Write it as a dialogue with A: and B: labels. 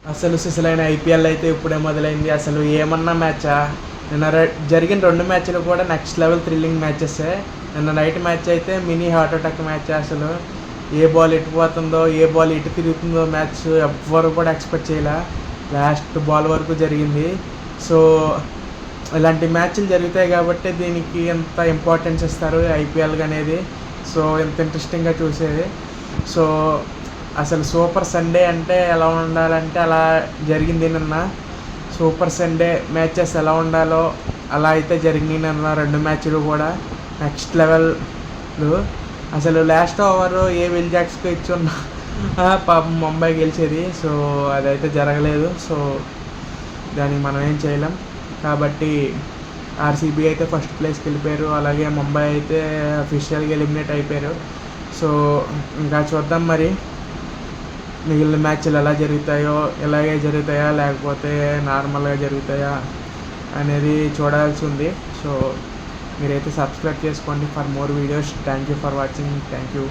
A: అసలు సిసలైన ఐపీఎల్ అయితే ఇప్పుడే మొదలైంది. అసలు ఏమన్నా మ్యాచా? నిన్న జరిగిన 2 మ్యాచ్‌లు కూడా నెక్స్ట్ లెవెల్ థ్రిల్లింగ్ మ్యాచెసే. నిన్న నైట్ మ్యాచ్ అయితే మినీ హార్ట్ అటాక్ మ్యాచ్. అసలు ఏ బాల్ ఎటు పోతుందో, ఏ బాల్ ఎటు తిరుగుతుందో మ్యాచ్ ఎవ్వరు కూడా ఎక్స్‌పెక్ట్ చేయలే. లాస్ట్ బాల్ వరకు జరిగింది. సో, ఇలాంటి మ్యాచ్‌లు జరుగుతాయి కాబట్టి దీనికి ఎంత ఇంపార్టెన్స్ ఇస్తారు ఐపీఎల్ అనేది. సో, ఎంత ఇంట్రెస్టింగ్‌గా చూసేది. సో, అసలు సూపర్ సండే అంటే ఎలా ఉండాలంటే అలా జరిగింది నిన్న. సూపర్ సండే మ్యాచెస్ ఎలా ఉండాలో అలా అయితే జరిగినాయి నిన్న 2 మ్యాచ్‌లు కూడా నెక్స్ట్ లెవెల్‌లు. అసలు లాస్ట్ ఓవర్ విల్ జాక్స్‌కి ఇచ్చున్న పాపం ముంబై గెలిచేది. సో, అదైతే జరగలేదు. సో, దానికి మనం ఏం చేయలేం. కాబట్టి ఆర్సీబీ అయితే ఫస్ట్ ప్లేస్కి వెళ్ళిపోయారు. అలాగే ముంబై అయితే అఫీషియల్గా ఎలిమినేట్ అయిపోయారు. సో, ఇంకా చూద్దాం మరి మిగిలిన మ్యాచ్లు ఎలా జరుగుతాయో, ఇలాగే జరుగుతాయా లేకపోతే నార్మల్గా జరుగుతాయా అనేది చూడాల్సి ఉంది. సో, మీరైతే సబ్స్క్రైబ్ చేసుకోండి for more videos. Thank you for watching. Thank you.